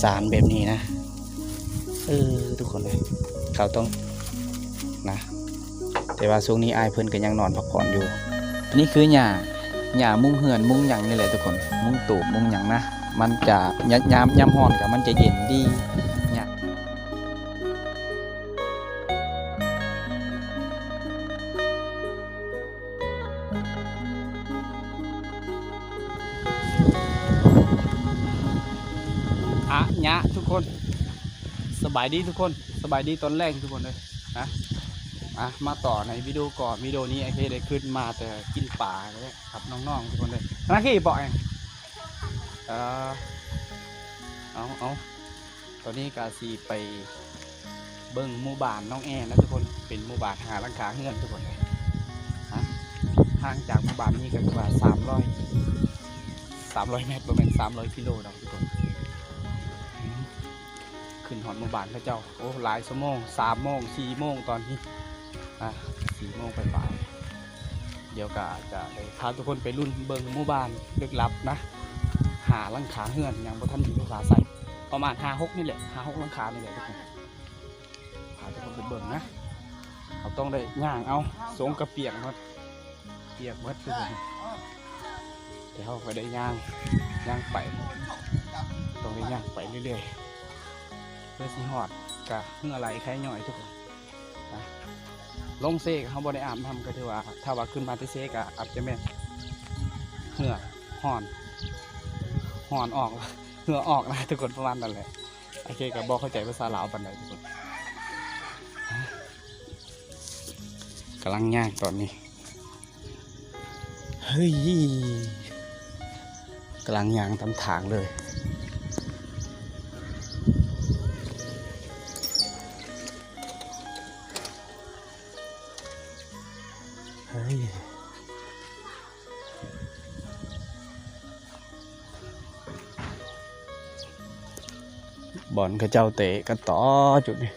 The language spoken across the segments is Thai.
สารแบบนี้นะทุกคนเลยเขาต้องนะแต่ว่าช่วงนี้อายเพิ่นก็ยังนอนพักผ่อนอยู่นี่คือหญ้ามุ้งเหือนมุ้งหยังนี่แหละทุกคนมุ้งตูบมุ้งหยังนะมันจะยามร้อนกับมันจะเย็นดีเนี่ยเนี่ยทุกคนสบายดีทุกคนสบายดีตอนแรกทุกคนเลยนะมาต่อในวิดีโอก่อนวิดีโอนี้ไอเคได้ขึ้นมาแต่กินป่าเลยครับน้องๆทุกคนเลยนักขี่บ่อยเอาตอนนี้กาซีไปเบิ้งหมู่บ้านน้องแอนนะทุกคนเป็นหมู่บ้านหาหลังคาเฮือนทุกคนเลยห่างจากหมู่บ้านนี้ก็ประมาณ300 เมตรประมาณ300 กิโลนะทุกคนขึ้นหอดหมู่บ้านพระเจ้าโอ้หลายชั่วโมง3 โมง 4 โมงตอนนี้4 โมงไปเดี๋ยวก็จะได้พาทุกคนไปรุ่นเบิ้งหมู่บ้านลึกลับนะหาหลังคาเฮือนอย่างบ่ทันมีลูกค้าใส่ประมาณ5-6นี่แหละ5-6หลังคานี่แหละทุกคนพาทุกคนไปเบิ่งนะเขาต้องได้ย่างเอาสงกระเปียกหมดทุกคนเดี๋ยวเขาไปได้ย่างไปต้องได้ย่างไปเรื่อยๆเพื่อสิฮอดกะเฮือไหลไข่ย่อยทุกคนนะลงเซกเขาบ่ได้อาบน้ำก็ถือว่าถ้าว่าขึ้นมาที่เซกอะอาจจะแม่นเหือห่อนออกเหงื่อออกนะทุกคนประมาณนั้นแหละโอเคกับบอกเข้าใจภาษาลาวปานใดทุกคนกำลังย่างตอนนี้เฮ้ยกำลังย่างตามทางเลยเฮ้ยบอลกระเจ้าเตะกันต่อจุดนี้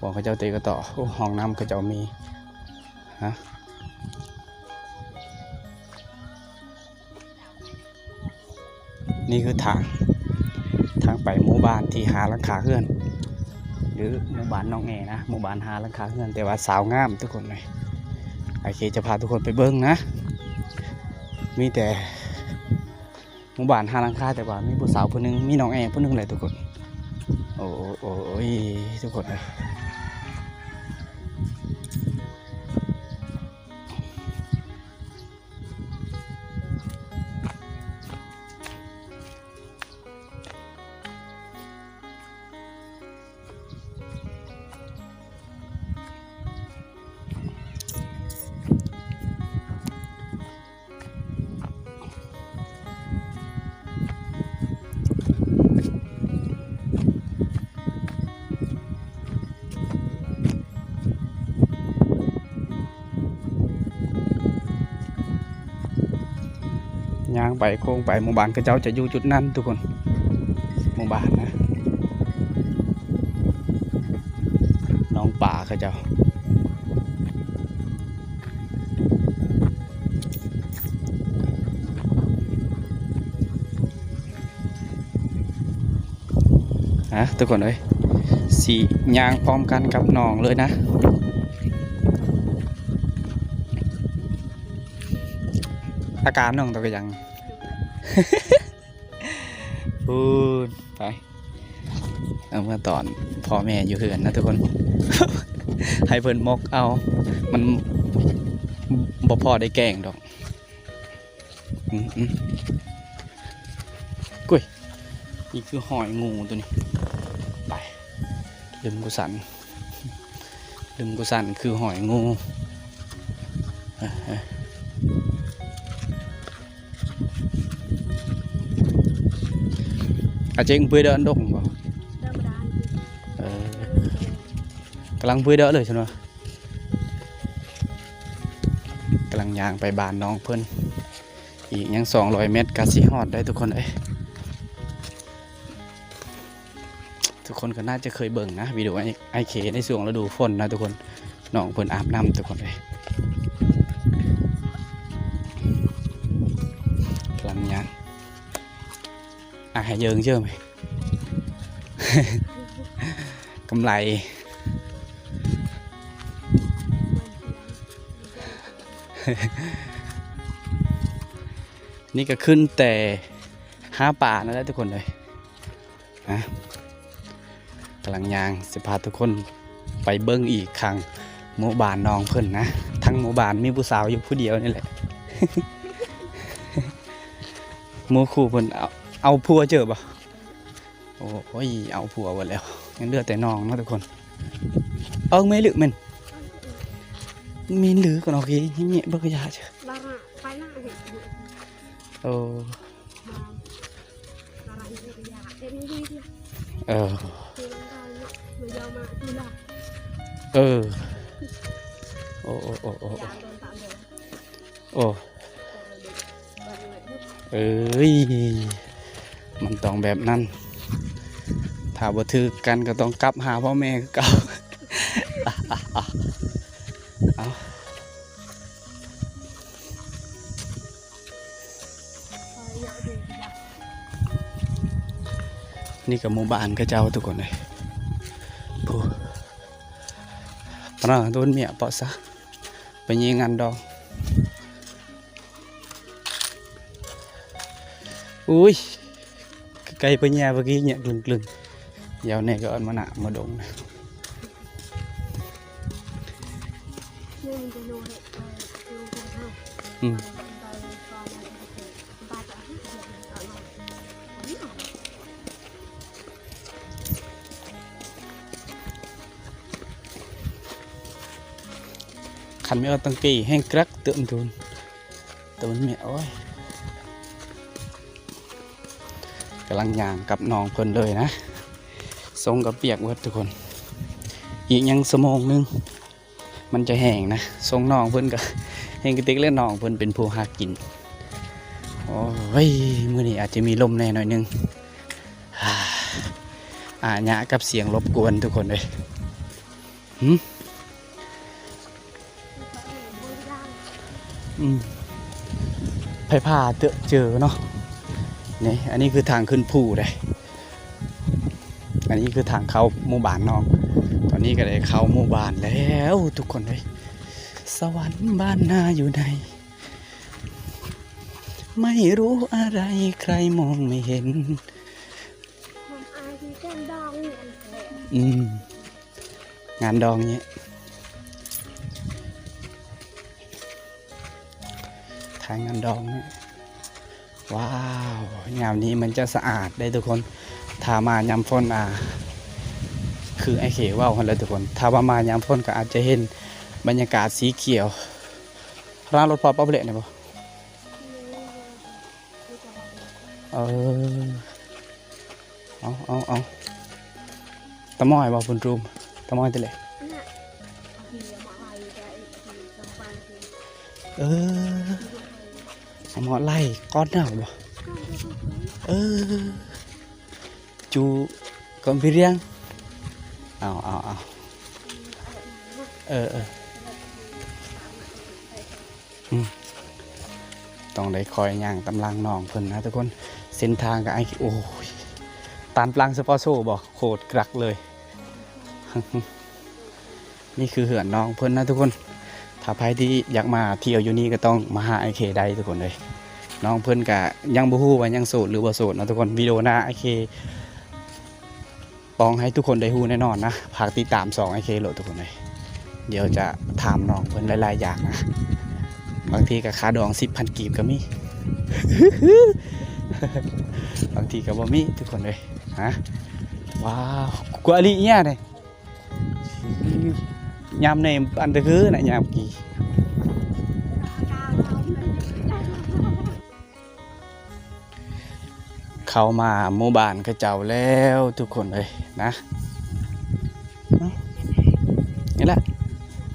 บอลกระเจ้าเตะกันต่อโอ้ห้องน้ำกระเจ้ามีนี่คือทางไปหมู่บ้านที่หาหลังคาเฮือนหรือหมู่บ้านน้องแอนะหมู่บ้านหาหลังคาเฮือนแต่ว่าสาวงามทุกคนเลยโอเคจะพาทุกคนไปเบิ้งนะมีแต่หมู่บ้านหาหลังคาแต่ว่ามีผู้สาวคนนึงมีน้องแอคนนึงเลยทุกคนโอ้ยทุกคนเลยย่างไปโค้งไปหมู่บ้านกระเจ้าจะอยู่จุดนั้นทุกคนหมู่บ้านนะน้องป่ากระเจ้าทุกคนเลยสีย่างพร้อมกันกับน้องเลยนะอาการน้องตัวก็ยัง พูดไปเอามาตอนพ่อแม่อยู่เหือนนะทุกคน ให้เพิ่นมกเอามันบ่พอได้แกงดอกกุ้ยนี่คือหอยงูตัวนี้ไปลืมกุสันคือหอยงูอาเจงเพื่อเดินดงบ่กำลังเพื่อเดินเลยใช่ไหมกำลังย่างไปบ้านน้องเพิ่นอีกยัง200 เมตรกะสิฮอดได้ทุกคนทุกคนก็น่าจะเคยเบิ่งนะวิดีโอไอเคในช่วงฤดูฝนนะทุกคนน้องเพิ่นอาบน้ำทุกคน หายเยิงเชื่อไหม กำไรนี่ก็ขึ้นแต่5 ป่านั่นแหละทุกคนเลยนะกำลังยางสิพาทุกคนไปเบิ้งอีกครั้งหมู่บ้านน้องเพิ่นนะทั้งหมู่บ้านมีผู้สาวอยู่ผู้เดียวนี่แหละ หมู่คู่เพิ่นเอาผัวเจอปะโอ้ยเอาผัวหมดแล้วยังเหลือแต่น้องนะทุกคนไม่หรือมันมีหรือก่อนโอเคเงี้ยบักยาเจ้โอ้เออโอ้โอ้โอ้โอ้โอ้เอ้ยมันต้องแบบนั้นถ้าบ่ถือกันก็ต้องกลับหาพ่อแม่เก่าเอานี่กับหมู่บ้านก็เจ้าทุกคนเลยผู้ปะโดนเมียเปาะซะไปยิงงานดองอุ้ยไกลไปแย่เมื่อกี้เนี่ยกลึงๆยาวเนี่ยก็เอามาหนามาดงนะขันไม่เอาตังกีแห้งกรักเติมทุนตัวมันเมียโอ้ยกำลังย่างกับน้องเพิ่นเลยนะทรงกับเปียกเวิร์ดทุกคนอีกยังชั่วโมงนึงมันจะแห้งนะทรงน้องเพิ่นกับแห้งกระติกเล่นน้องเพิ่นเป็นผู้หากินโอ้ยมื้อนี้อาจจะมีลมแน่หน่อยนึงหยะกับเสียงรบกวนทุกคนเลยไผ่ผ่าเจอเนาะนี่อันนี้คือทางขึ้นภูเลยอันนี้คือทางเข้าหมู่บ้านน้องตอนนี้ก็ได้เข้าหมู่บ้านแล้วทุกคนเลยสวรรค์บ้านนาอยู่ไหนไม่รู้อะไรใครมองไม่เห็นงานดองเนี้ยทางงานดองเนี่ยว้าวงานนี้มันจะสะอาดได้ทุกคนถ้ามายามฝนคือไอ้เขว่าวกันเลยทุกคนถ้าว่ามายามฝนก็อาจจะเห็นบรรยากาศสีเขียวร้านรถพอปั๊บเละเนี่ยบ่เอาตะม้อยบ่คุณรูมตะม้อยตัวเล็กหมอไล่ก้อนหนาวบ่จูก่อนพี่เรียงเอาต้องได้คอยย่างตำลังน้องเพิ่นนะทุกคนเส้นทางกับไอ้โอ้ยตานปลังสปอร์โซ่บอกโคตรกรักเลย นี่คือเหือนน้องเพิ่นนะทุกคนถ้าใครที่อยากมาเที่ยวอยู่นี่ก็ต้องมาหาไอเคได้ทุกคนเลยน้องเพิ่นกะยังบ่ฮู้ว่ายังโสดหรือบ่โสดนะทุกคนวิดีโอหน้าไอเคปองให้ทุกคนได้ฮู้แน่นอนนะฝากติดตาม2ไอเคโหลดทุกคนเลยเดี๋ยวจะถามน้องเพิ่นหลายๆอย่างนะบางทีก็ค่าดอง 10,000 กีบก็มี บางทีก็บ่มีทุกคนเลยฮะว้าวกว่าลิเนี่ยเลยยามในอันตะคือน่ะยามกี่เข้ามาหมู่บ้านกระเจ้าแล้วทุกคนเลยนะนี่แหละ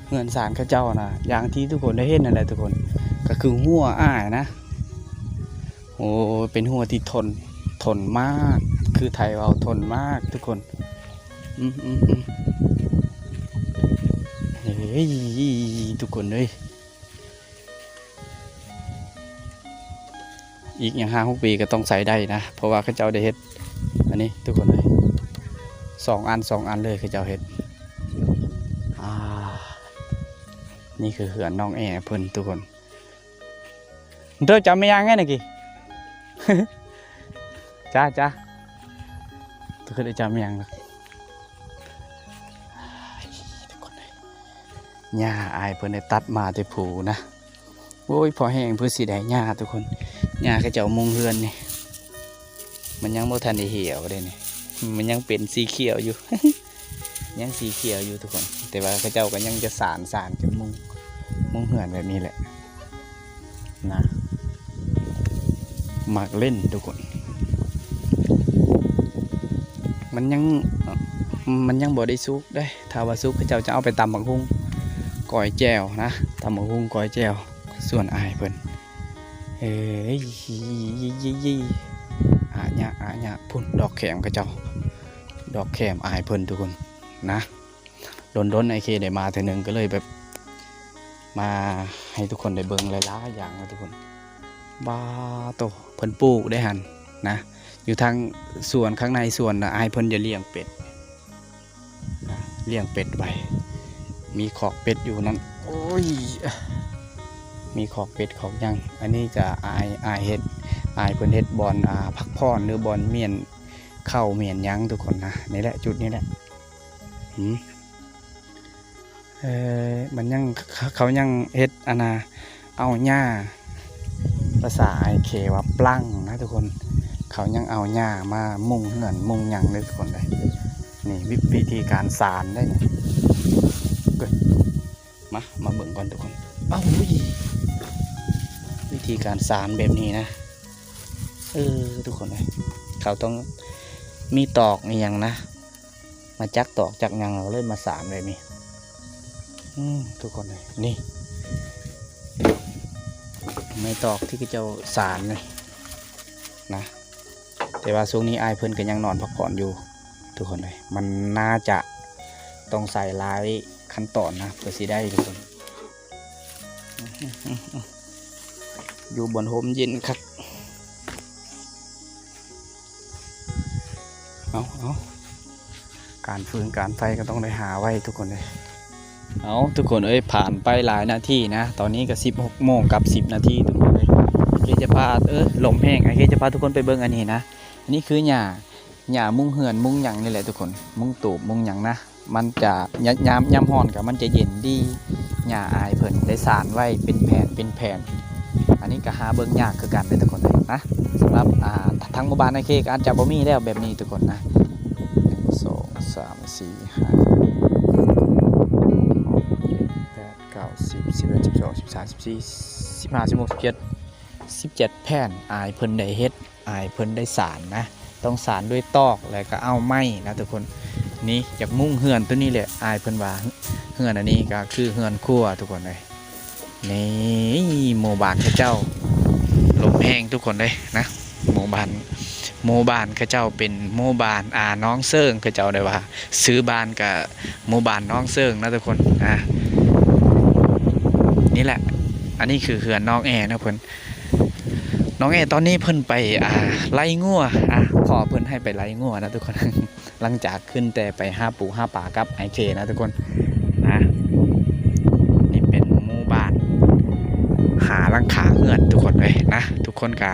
เงินสารกระเจ้านะอย่างที่ทุกคนได้เห็นนั่นแหละทุกคนก็คือหัวอ้ายนะโอ้เป็นหัวที่ทนมากคือไทยเราทนมากทุกคนเฮ้ยทุกคนเลย อีกอย่าง5-6 ปีก็ต้องใส่ได้นะเพราะว่าเขาเจ้าได้เฮ็ดอันนี้ทุกคนเลย2 อันเลยเขาเจ้าเฮ็ดนี่คือเหือนน้องแอเพิ่นทุกคนเธอจำไม่ยังไงนะกี่ จ้าทุกคนได้จำไม่ยังหรอกทุกคนเลยหญ้าอายเพิ่นได้ตัดมาแต่ผูนะโอ้ยพอแห้งเพื่อสีแดงหญ้าทุกคนหญ้าเขาเจ้ามุงเฮือนนี่มันยังบ่ทันได้เหี่ยวเลยนี่มันยังเป็นสีเขียวอยู่ ยังสีเขียวอยู่ทุกคนแต่ว่าเขาเจ้าก็ยังจะสานจะมุงเหือนแบบนี้แหละนะมักเล่นทุกคนมันยังบ่ได้สุกได้ถ้าว่าสุกเขาเจ้าจะเอาไปตำบักหุ่งก้อยแจ่วนะตำบักหุ่งก้อยแจ่วส่วนอายเพิ่นอาญะพุ่นดอกแขมเขาเจ้าดอกแขมอายเพิ่นทุกคนนะโดนไอเคได้มาเทื่อนึงก็เลยแบบมาให้ทุกคนได้เบิ่งหลายๆอย่างนะทุกคนบาโตเพิ่นปลูกได้หันนะอยู่ทางสวนข้างในสวนนะอายเพิ่นจะเลี้ยงเป็ดนะเลี้ยงเป็ดไว้มีขอกเป็ดอยู่นั่นโอ้ยมีขอกเป็ดขอกยังอันนี้จะอายเฮ็ดอายเพิ่นเฮ็ดบอนพักผ่อนหรือบอนเมียนเข้าเมียนยังทุกคนนะนี่แหละจุดนี้แหละมันยังเขายังเฮ็ดเอาหญ้าภาษาไอเคว่าปลั้งนะทุกคนเขายังเอาหญ้ามามุงเหือนมุงหยังเลยทุกคนเลยนี่วิธีการสานได้เนี่ยมาเบิ่งก่อนทุกคนวิธีการสานแบบนี้นะทุกคนเลยเขาต้องมีตอกอย่างนะมาจักตอกจักยังเราเลยมาสานแบบนี้ทุกคนเลยนี่ไม่ตอกที่เจ้าสารเลยนะแต่ว่าช่วงนี้อายเพิ่นก็ยังนอนพักผ่อนอยู่ทุกคนเลยมันน่าจะต้องใส่หลายขั้นตอนนะเพื่อสิได้ทุกคนอยู่บนโฮมเย็นครับเอาการฟืนการไฟก็ต้องได้หาไว้ทุกคนเลยเอาทุกคนผ่านไปหลายนาทีนะตอนนี้ก็16 โมงกับ10 นาทีทุกคนเลยเคจะพาลมแห้งเคจะพาทุกคนไปเบิ่งอันนี้นะอันนี้คือหญ้ามุงเหือนมุงหยังนี่แหละทุกคนมุงตูบมุงหยังนะมันจะยามฮ้อนกับมันจะเย็นดีหญ้าอายเพิ่นได้สานไว้เป็นแผ่นอันนี้ก็หาเบิ่งยากคือกันเลยทุกคนเลยนะสำหรับทั้งหมู่บ้านเคก็อาจจะบ่มีแล้วแบบนี้ทุกคนนะ1 2 3 4 5 8 9 10 11 12 13 14 15 16 17แผ่นอายเพิ่นได้เฮ็ดอายเพิ่นได้สานนะต้องสานด้วยตอกแล้วก็เอาไม้นะทุกคนนี่จากมุ้งเหือนตัวนี้แหละอายเพิ่นว่าเหือนอันนี้ก็คือเหือนครัวทุกคนเลยนี่หมู่บ้านข้าเจ้าลมแห้งทุกคนเลยนะหมู่บ้านข้าเจ้าเป็นหมู่บ้านน้องเซิงข้าเจ้าได้ว่าซื้อบ้านกับหมู่บ้านน้องเซิงนะทุกคนนี่แหละอันนี้คือเหือนน้องแอนะเพิ่นน้องแอตอนนี้เพิ่นไปไล่งัวขอเพิ่นให้ไปไล่งัวนะทุกคน หลังจากขึ้นแต่ไปหาปูหาป่ากับไอเคนะทุกคนนะนี่เป็นหมู่บ้านหาลังขาเหือนทุกคนเลยนะทุกคนก็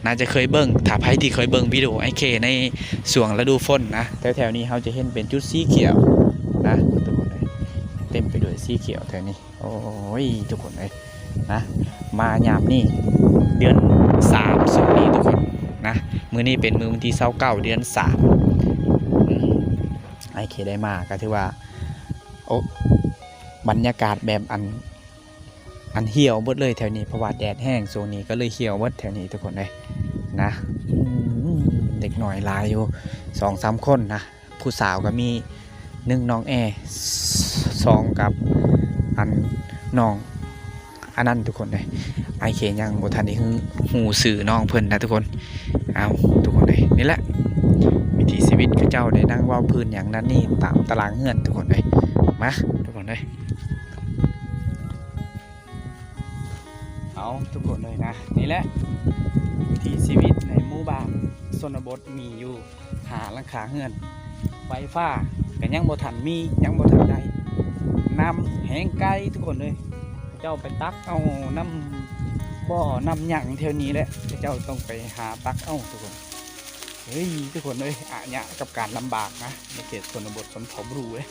น่าจะเคยเบิ่งถ้าใครที่เคยเบิ่งวิดีโอไอเคในช่วงฤดูฝนนะแถวๆนี้เขาจะเห็นเป็นจุดสีเขียวนะทุกคนเลยเต็มไปด้วยสีเขียวแถวนี้โอ้ยทุกคนเลยนะมายามนี่เดือน3สุดนี้ทุกคนนะมื้อนี้เป็นมื้อวันที่29เดือน3ไอเคได้มาก็ถือว่าโอ้บรรยากาศแบบอันเหี่ยวหมดเลยแถวนี้เพราะว่าแดดแห้งโซนนี้ก็เลยเหี่ยวหมดแถวนี้ทุกคนเลยนะเด็กหน่อยลายอยู่ 2-3 คนนะผู้สาวก็มี1น้องแอ2กับน้องอันนั้นทุกคนเลยไอเคยังบ่ทันได้หูสื่อน้องเพิ่นนะทุกคนเอาทุกคนเลยนี่แหละวิถีชีวิตเขาเจ้าได้นั่งว่าวพื้นอย่างนั้นนี่ตามตารางเงื่อนทุกคนเลยมาทุกคนเลยเอาทุกคนเลยนะนี่แหละวิ ถีชีวิตในหมู่บ้านชนบทมีอยู่หาหลังคาเฮือนไฟฟ้าก็ยังบ่ทันมียังบ่ทันได้น้ำแห้งไกลทุกคนเลยเจ้าไปตักเอาน้ำบ่อน้ำหยั่งเท่านี้แหละเจ้าต้องไปหาตักเอาทุกคนเฮ้ยทุกคนเลยอะเนี่ยกับการลำบากนะในเขตชนบทชนเผ่าบรูเลย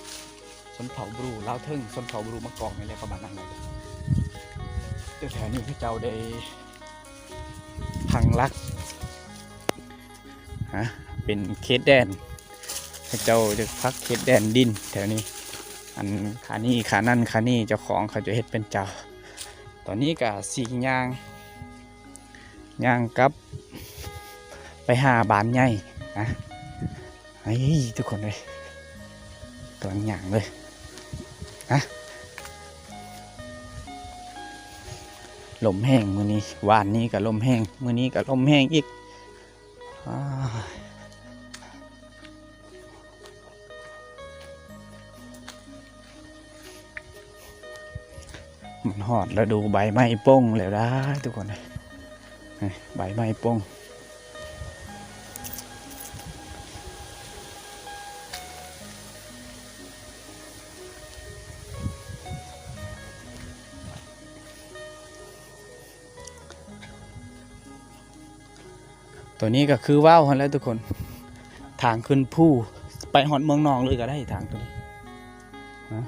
ชนเผ่าบรูลาวเทิงชนเผ่าบรูมะกอกนี่แหละประมาณนั้นเลยแถวนี้พี่เจ้าได้พังลักฮะเป็นเขตแดนพี่เจ้าจะพักเขตแดนดินแถวนี้อันขานี่ขานั่นขานี่เจ้าของเขาจะเฮ็ดเป็นเจ้าตอนนี้ก็สีย่างกับไปหาบ้านใหญ่นะไอ้ทุกคนเลยกำลังย่างเลยนะลมแห้งมื้อนี้วานนี้ก็ลมแห้งมื้อนี้ก็ลมแห้งอีกมันหอดแล้วดูใบไม้ป้งแล้วได้ทุกคนเลยใบไม้ป้งตัวนี้ก็คือว่าวแล้วทุกคนทางขึ้นภูไปหอดเมืองนองเลยก็ได้ทางตัวนี้นะ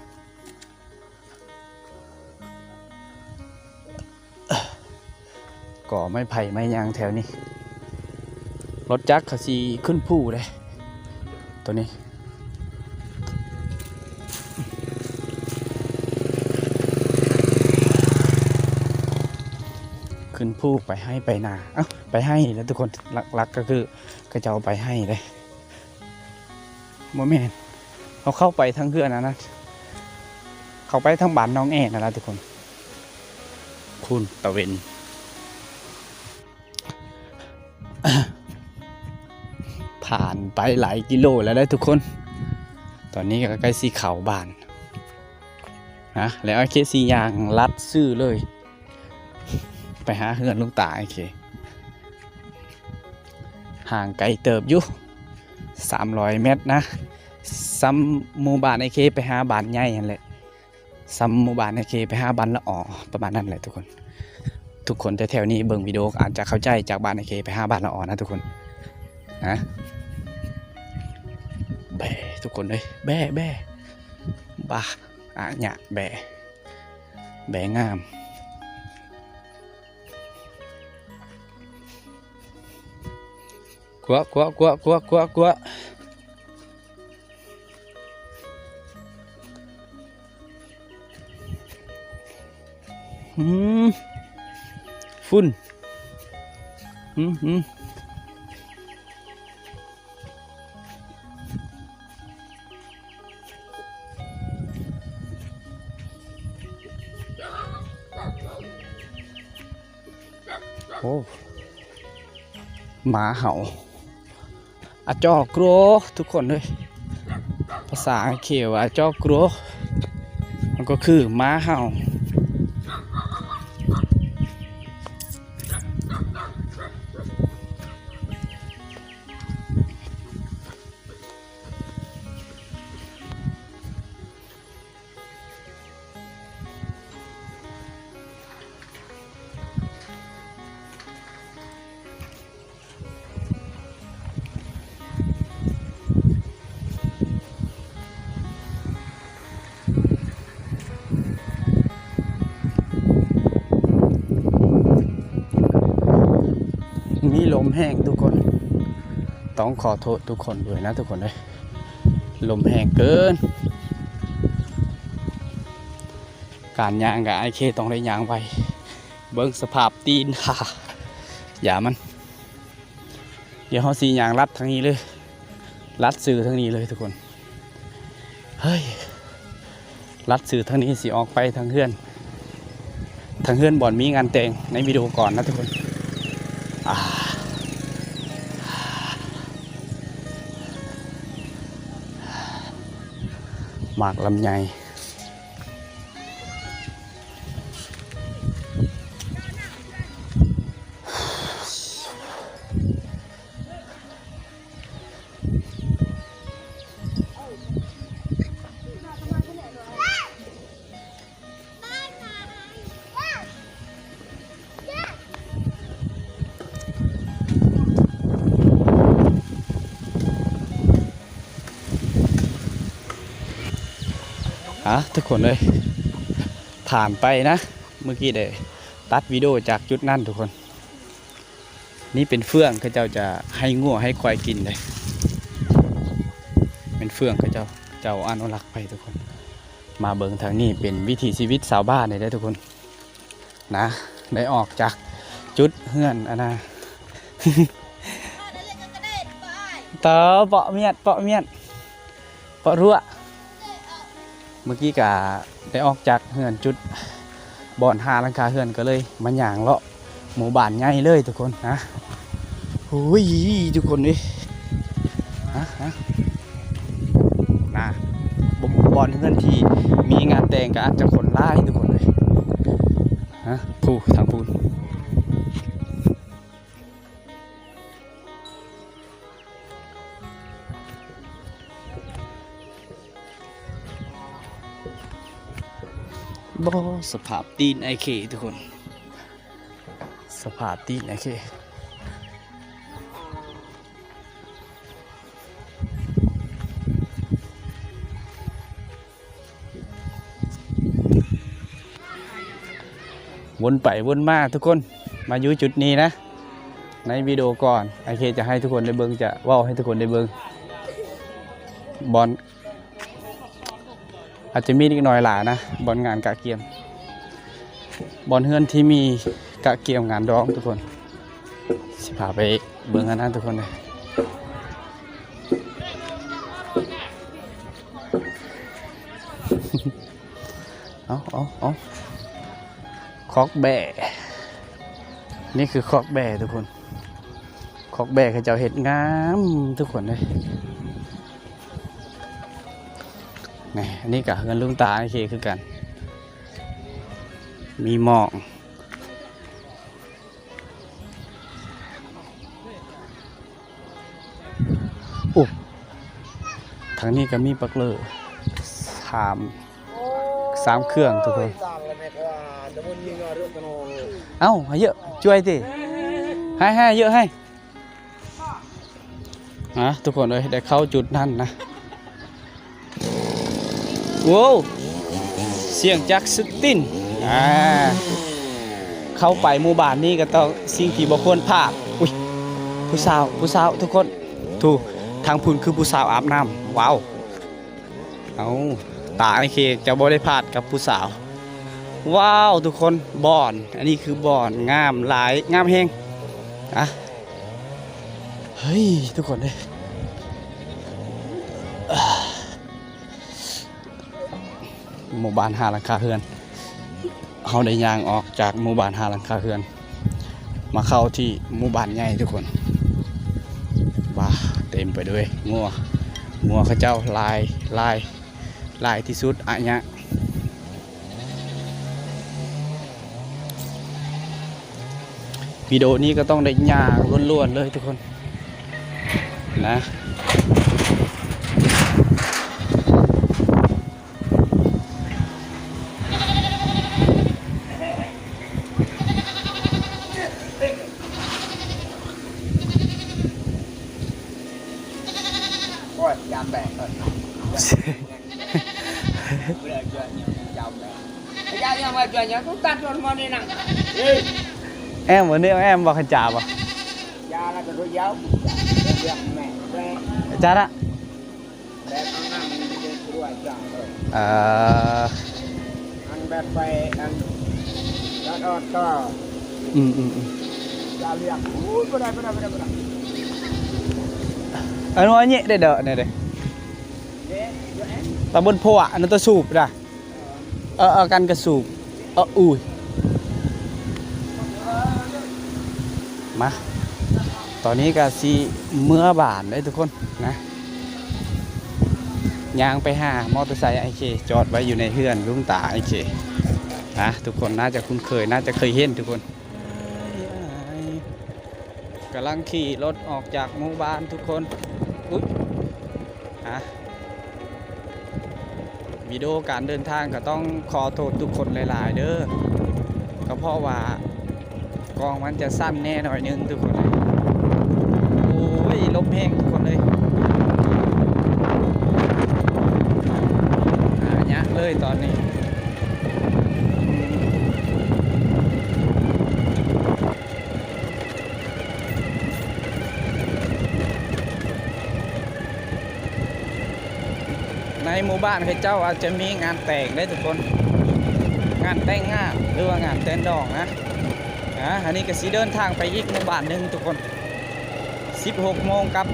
ก่อไม้ไผ่ไม้ยางแถวนี้รถจักรเขาสีขึ้นภูเลยตัวนี้ขึ้นภูไปให้ไปนาไปให้แล้วทุกคนหลักก็คือก็จะเอาไปให้เลยโมเมนเขาเข้าไปทั้งเพื่อนนะเขาไปทั้งบ้านน้องแอนนะทุกคนคุณตะเวนผ่านไปหลายกิโลแล้วได้ทุกคนตอนนี้ก็ใกล้สีเขาบานนะแล้วไอ้เคสียางลัดซื้อเลยไปหาเฮือนลุงตาไอ้เคห่างไกลเติบอยู่300 เมตรนะซ้ำหมู่บ้านไอ้เคไปหาบ้านใหญ่นั่นแหละซ้ำหมู่บ้านไอ้เคไปหาบ้านละอ๋อประมาณนั้นแหละทุกคนแถวๆนี้เบิ่งวิดีโออาจจะเข้าใจจากบ้านไอ้เคไปหาบ้านละอ๋อนะทุกคนนะแบทุกคนเลยแบบ้าเนี่ยแบงามกัวฝุ่นโอ้หมาเห่าอาจอกรัวทุกคนเลยภาษาเขียวอาจอกรัวมันก็คือหมาเห่ามีลมแห้งทุกคนต้องขอโทษทุกคนด้วยนะทุกคนเลยลมแห้งเกินการย่างกับไอเคต้องได้ย่างไวเบิ้งสภาพตีนค่ะอย่ามันเดี๋ยวเขาสีย่างรัดทางนี้เลยรัดสื่อทางนี้เลยทุกคนเฮ้ยรัดสื่อทางนี้สิออกไปทางเฮือนบ่อนมีงานแต่งในวิดีโอก่อนนะทุกคนหมากลำไย ทุกคนเลยผ่านไปนะเมื่อกี้ได้ตัดวิดีโอจากจุดนั้นทุกคนนี่เป็นเฟื่องเขาเจ้าจะให้งัวให้ควายกินเลยเป็นเฟื่องเขาเจ้าอนุรักษ์ไปทุกคนมาเบิ่งทางนี้เป็นวิถีชีวิตชาวบ้านเลยได้ทุกคนนะได้ออกจากจุดเฮือนอันนะเต๋อเปาะเมียดเปาะรั่วเมื่อกี้กะได้ออกจากเฮือนจุดบ่อนหาหลังคาเฮือนก็เลยมันหย่างเลาะหมู่บ้านใหญ่เลยทุกคนนะโอ้ยทุกคนนี่นะบ่อนเฮือนที่มีงานแต่งก็อาจจะคนไล่ทุกคนเลยฮะผู้ทางพูนบ่สภาพตีนไอเคทุกคนสภาพตีนไอเควนไปวนมาทุกคนมาอยู่จุดนี้นะในวิดีโอก่อนไอเคจะให้ทุกคนได้เบิ่งจะว่าวให้ทุกคนได้เบิ่งบอลอาจจะมีนิดหน่อยหลานะบอลงานกะเกียมบอลเฮือนที่มีกะเกียมงานร้องทุกคนสิพาไปเบิ่งกันนะทุกคนเลยเอาคอกแบ่นี่คือคอกแบ่ทุกคนคอกแบ่เขาเจ้าเห็ดงามทุกคนเลยนี่อันนี้กับเงินลุงตาโอเคคือกันมีหมอกโอ้ทางนี้ก็มีปักเลอสามเครื่องทุกคนเอ้าให้เยอะช่วยสิให้เยอะให้ทุกคนเลยได้เข้าจุดนั้นนะโว้เสียงจักรสตินเข้าไปหมู่บ้านนี้ก็ต้องสิ่งที่บ่ควรพลาดอุ้ยผู้สาวทุกคนถูกทางพุ่นคือผู้สาวอาบน้ำว้าวเอาตาไอเคจะบ่ได้พลาดกับผู้สาวว้าวทุกคนบ่อนอันนี้คือบ่อนงามหลายงามแฮงเฮ้ยทุกคนเลยหมู่บ้านหาหลังคาเฮือนเขาได้ย่างออกจากหมู่บ้านหาหลังคาเฮือนมาเข้าที่หมู่บ้านใหญ่ทุกคนว้าเต็มไปด้วยงัวเขาเจ้าลายที่สุดอันเนี้ยวิดีโอนี้ก็ต้องได้ย่างล้วนๆเลยทุกคนนะยามแบกเลยem vừa nêu em vào khăn trà vào cha đó nó nhẹ để đợi này đây ta bôn phô ạ nó ta sụp ra căn cái sụp uiมาตอนนี้ก็สิเมื่อบานได้ทุกคนนะยางไปหามอเตอร์ไซค์ไอเคจอดไว้อยู่ในเฮือนลุงตาไอเคนะทุกคนน่าจะคุ้นเคยน่าจะเคยเห็นทุกคนกำลังขี่รถออกจากหมู่บ้านทุกคนอุ๊ยวิดีโอการเดินทางก็ต้องขอโทษทุกคนหลายๆเด้อก็เพราะว่ากองมันจะสั้นแน่หน่อยนึงทุกคนโอ้ยลมแห้งทุกคนเลยเนี่ย เลยตอนนี้ในหมู่บ้านเขาเจ้าอาจจะมีงานแต่งได้ทุกคนงานแต่งงานหรือว่างานแต่งดองนะอันนี้ก็สิเดินทางไปอีกหมู่บ้านหนึ่งทุกคน16 โมงกับ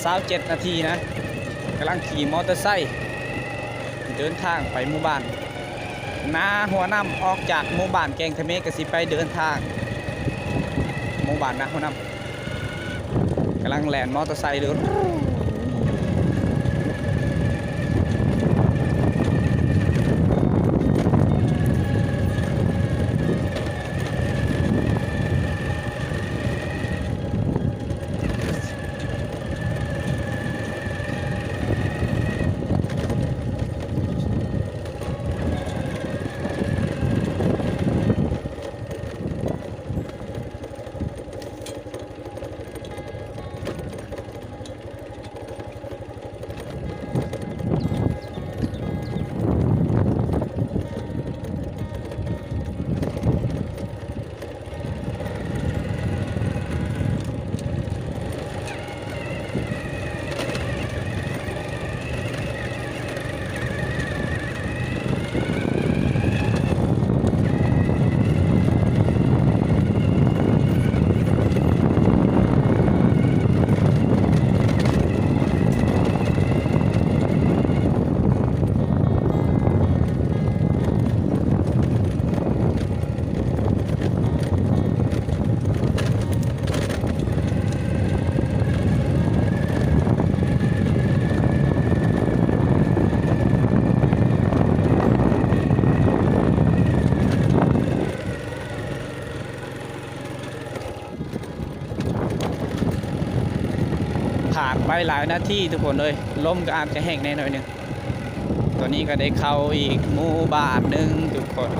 27 นาทีนะกำลังขี่มอเตอร์ไซค์เดินทางไปหมู่บ้านนาหัวน้ำออกจากหมู่บ้านแกงทะเมก็สิไปเดินทางหมู่บ้านนาหัวน้ำกำลังแล่นมอเตอร์ไซค์เดินผ่านไปหลายนาทีทุกคนเลยลมก็อาจจะแห้งแน่หน่อยหนึงตอนนี้ก็ได้เข้าอีกหมู่บ้านหนึ่งทุกคน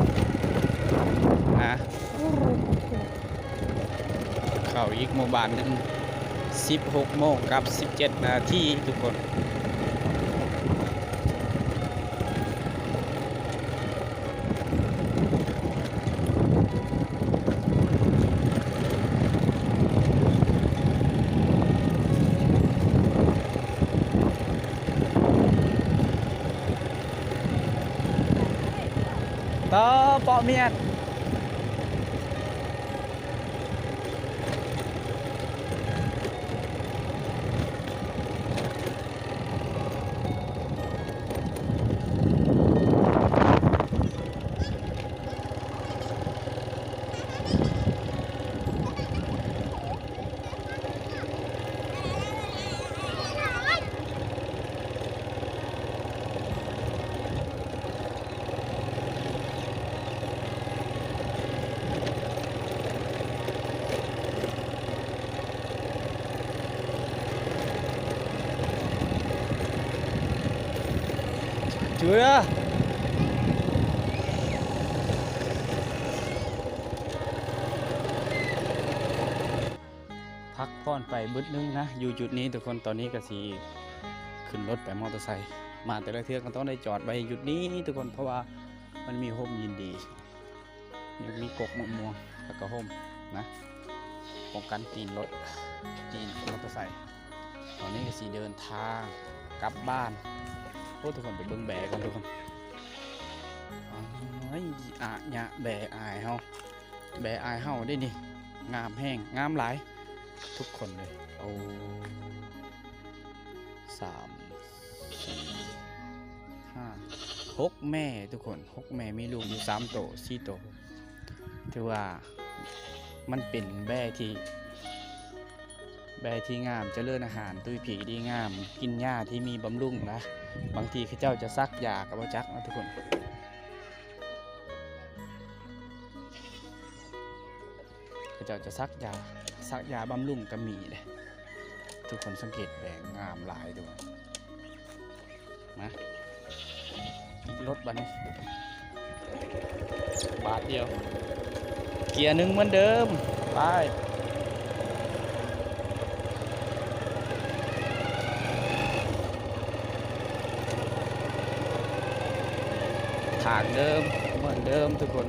เข้าอีกหมู่บ้านหนึ่ง16 โมงกับ17 นาทีทุกคนต่อเปาะเมียนเชื่อพักผ่อนไปบึดนึงนะอยู่จุดนี้ทุกคนตอนนี้ก็สีขึ้นรถไปมอเตอร์ไซค์มาแต่ละเทือกก็ต้องได้จอดไว้จุดนี้ทุกคนเพราะว่ามันมีร่มยินดีมีกกมะม่วงแล้วก็ร่มนะป้องกันตีนรถตีนมอเตอร์ไซค์ตอนนี้ก็สีเดินทางกลับบ้านพวกทุกคนไปเบิ่งแบกันทุกคนเนี่ยแบอายเฮาได้นี่งามแห้งงามหลายทุกคนเลยโอ้3 4 5 6 แม่ทุกคน6 แม่มีลูกอยู่3 โต 4 โตถือว่ามันเป็นแบที่งามเจริญอาหารตุ้ยผีดีงามกินหญ้าที่มีบำรุงนะบางทีเขาเจ้าจะซักยากับว่าจักนะทุกคนเขาเจ้าจะซักยาบำรุงก็มีเลยทุกคนสังเกตแดงงามหลายด้วยนะรถบันบาทเดียวเกียร์หนึ่งเหมือนเดิมไป ทางเดิมเหมือนเดิมทุกคน